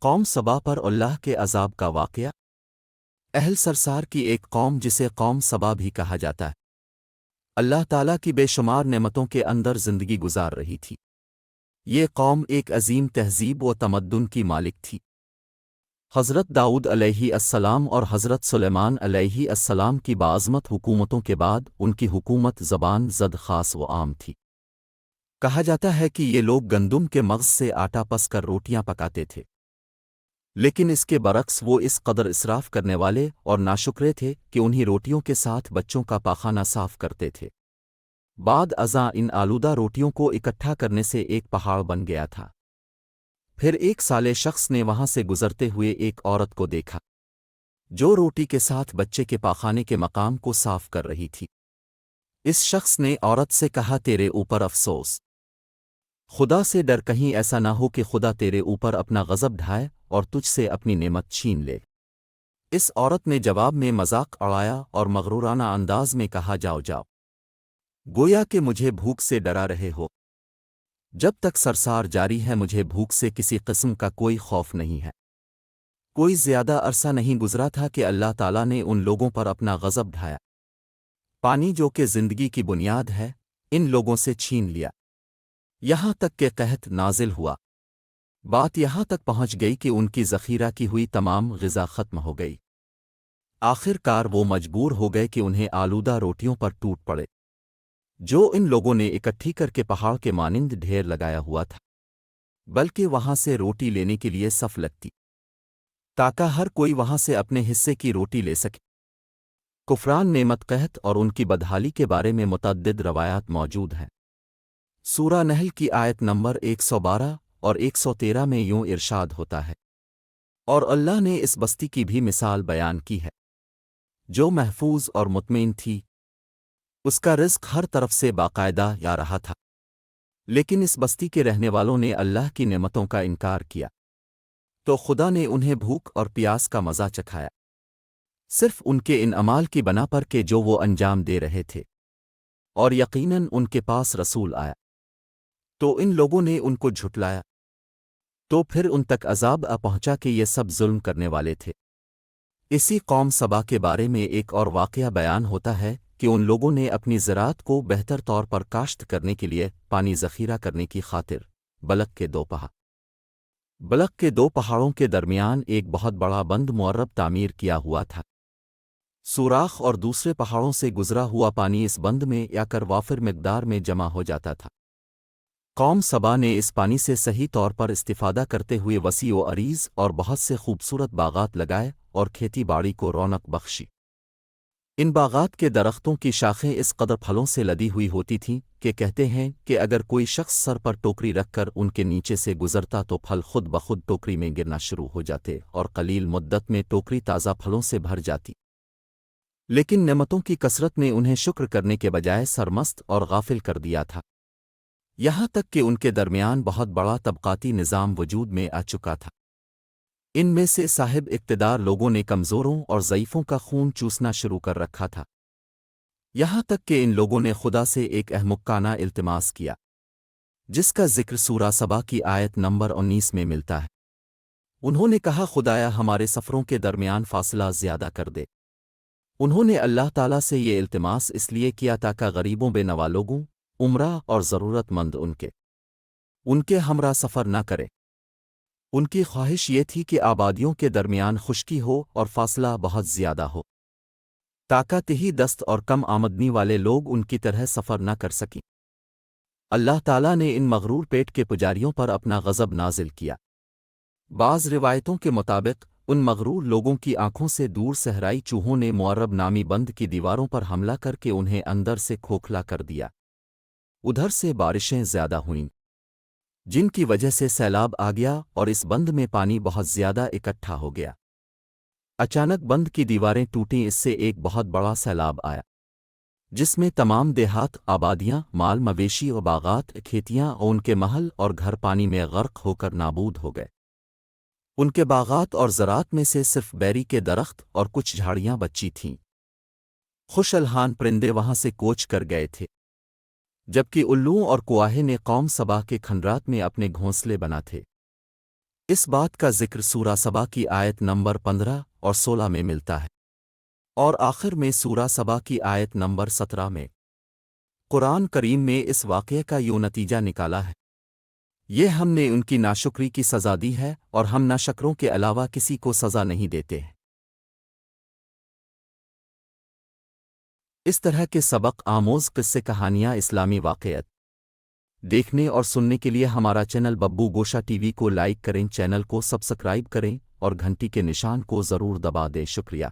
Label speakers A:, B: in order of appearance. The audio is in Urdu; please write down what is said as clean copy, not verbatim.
A: قوم سبا پر اللہ کے عذاب کا واقعہ۔ اہل سرسار کی ایک قوم جسے قوم سبا بھی کہا جاتا ہے، اللہ تعالیٰ کی بے شمار نعمتوں کے اندر زندگی گزار رہی تھی۔ یہ قوم ایک عظیم تہذیب و تمدن کی مالک تھی۔ حضرت داؤد علیہ السلام اور حضرت سلیمان علیہ السلام کی باعظمت حکومتوں کے بعد ان کی حکومت زبان زد خاص و عام تھی۔ کہا جاتا ہے کہ یہ لوگ گندم کے مغز سے آٹا پس کر روٹیاں پکاتے تھے، لیکن اس کے برعکس وہ اس قدر اسراف کرنے والے اور ناشکرے تھے کہ انہی روٹیوں کے ساتھ بچوں کا پاخانہ صاف کرتے تھے۔ بعد ازاں ان آلودہ روٹیوں کو اکٹھا کرنے سے ایک پہاڑ بن گیا تھا۔ پھر ایک صالح شخص نے وہاں سے گزرتے ہوئے ایک عورت کو دیکھا جو روٹی کے ساتھ بچے کے پاخانے کے مقام کو صاف کر رہی تھی۔ اس شخص نے عورت سے کہا، تیرے اوپر افسوس، خدا سے ڈر، کہیں ایسا نہ ہو کہ خدا تیرے اوپر اپنا غضب ڈھائے اور تجھ سے اپنی نعمت چھین لے۔ اس عورت نے جواب میں مذاق اڑایا اور مغرورانہ انداز میں کہا، جاؤ جاؤ، گویا کہ مجھے بھوک سے ڈرا رہے ہو۔ جب تک سرسار جاری ہے مجھے بھوک سے کسی قسم کا کوئی خوف نہیں ہے۔ کوئی زیادہ عرصہ نہیں گزرا تھا کہ اللہ تعالیٰ نے ان لوگوں پر اپنا غضب ڈھایا۔ پانی جو کہ زندگی کی بنیاد ہے ان لوگوں سے چھین لیا، یہاں تک کہ قحط نازل ہوا۔ بات یہاں تک پہنچ گئی کہ ان کی ذخیرہ کی ہوئی تمام غذا ختم ہو گئی۔ آخر کار وہ مجبور ہو گئے کہ انہیں آلودہ روٹیوں پر ٹوٹ پڑے جو ان لوگوں نے اکٹھی کر کے پہاڑ کے مانند ڈھیر لگایا ہوا تھا، بلکہ وہاں سے روٹی لینے کے لیے صف لگتی تاکہ ہر کوئی وہاں سے اپنے حصے کی روٹی لے سکے۔ کفران نعمت، قحط اور ان کی بدحالی کے بارے میں متعدد روایات موجود ہیں۔ سورہ نحل کی آیت نمبر 112 اور 113 میں یوں ارشاد ہوتا ہے، اور اللہ نے اس بستی کی بھی مثال بیان کی ہے جو محفوظ اور مطمئن تھی، اس کا رزق ہر طرف سے باقاعدہ آ رہا تھا، لیکن اس بستی کے رہنے والوں نے اللہ کی نعمتوں کا انکار کیا تو خدا نے انہیں بھوک اور پیاس کا مزہ چکھایا، صرف ان کے ان اعمال کی بنا پر کہ جو وہ انجام دے رہے تھے، اور یقیناً ان کے پاس رسول آیا تو ان لوگوں نے ان کو جھٹلایا، تو پھر ان تک عذاب آ پہنچا کہ یہ سب ظلم کرنے والے تھے۔ اسی قوم سبا کے بارے میں ایک اور واقعہ بیان ہوتا ہے کہ ان لوگوں نے اپنی زراعت کو بہتر طور پر کاشت کرنے کے لیے پانی ذخیرہ کرنے کی خاطر بلق کے دو پہاڑوں کے درمیان ایک بہت بڑا بند معرب تعمیر کیا ہوا تھا۔ سوراخ اور دوسرے پہاڑوں سے گزرا ہوا پانی اس بند میں یا کر وافر مقدار میں جمع ہو جاتا تھا۔ قوم سبا نے اس پانی سے صحیح طور پر استفادہ کرتے ہوئے وسیع و عریض اور بہت سے خوبصورت باغات لگائے اور کھیتی باڑی کو رونق بخشی۔ ان باغات کے درختوں کی شاخیں اس قدر پھلوں سے لدی ہوئی ہوتی تھیں کہ کہتے ہیں کہ اگر کوئی شخص سر پر ٹوکری رکھ کر ان کے نیچے سے گزرتا تو پھل خود بخود ٹوکری میں گرنا شروع ہو جاتے اور قلیل مدت میں ٹوکری تازہ پھلوں سے بھر جاتی۔ لیکن نعمتوں کی کثرت نے انہیں شکر کرنے کے بجائے سرمست اور غافل کر دیا تھا، یہاں تک کہ ان کے درمیان بہت بڑا طبقاتی نظام وجود میں آ چکا تھا۔ ان میں سے صاحب اقتدار لوگوں نے کمزوروں اور ضعیفوں کا خون چوسنا شروع کر رکھا تھا، یہاں تک کہ ان لوگوں نے خدا سے ایک احمقانہ التماس کیا جس کا ذکر سورہ سبا کی آیت نمبر 19 میں ملتا ہے۔ انہوں نے کہا، خدایا ہمارے سفروں کے درمیان فاصلہ زیادہ کر دے۔ انہوں نے اللہ تعالیٰ سے یہ التماس اس لیے کیا تاکہ غریبوں بے نوا لوگوں، عمرہ اور ضرورت مند ان کے ہمراہ سفر نہ کرے۔ ان کی خواہش یہ تھی کہ آبادیوں کے درمیان خشکی ہو اور فاصلہ بہت زیادہ ہو تاکہ تہی دست اور کم آمدنی والے لوگ ان کی طرح سفر نہ کر سکیں۔ اللہ تعالیٰ نے ان مغرور پیٹ کے پجاریوں پر اپنا غضب نازل کیا۔ بعض روایتوں کے مطابق ان مغرور لوگوں کی آنکھوں سے دور صحرائی چوہوں نے معرب نامی بند کی دیواروں پر حملہ کر کے انہیں اندر سے کھوکھلا کر دیا۔ ادھر سے بارشیں زیادہ ہوئیں جن کی وجہ سے سیلاب آ گیا اور اس بند میں پانی بہت زیادہ اکٹھا ہو گیا۔ اچانک بند کی دیواریں ٹوٹیں، اس سے ایک بہت بڑا سیلاب آیا جس میں تمام دیہات، آبادیاں، مال مویشی و باغات، کھیتیاں اور ان کے محل اور گھر پانی میں غرق ہو کر نابود ہو گئے۔ ان کے باغات اور زراعت میں سے صرف بیری کے درخت اور کچھ جھاڑیاں بچی تھیں۔ خوش الحان پرندے وہاں سے کوچ کر گئے تھے، جبکہ الوؤں اور کواہے نے قوم سبا کے کھنڈرات میں اپنے گھونسلے بنا تھے۔ اس بات کا ذکر سورہ سبا کی آیت نمبر 15 اور 16 میں ملتا ہے، اور آخر میں سورہ سبا کی آیت نمبر 17 میں۔ قرآن کریم میں اس واقعے کا یوں نتیجہ نکالا ہے، یہ ہم نے ان کی ناشکری کی سزا دی ہے اور ہم ناشکروں کے علاوہ کسی کو سزا نہیں دیتے ہیں۔ اس طرح کے سبق آموز قصے کہانیاں اسلامی واقعات دیکھنے اور سننے کے لیے ہمارا چینل ببو گوشا ٹی وی کو لائک کریں، چینل کو سبسکرائب کریں اور گھنٹی کے نشان کو ضرور دبا دیں۔ شکریہ۔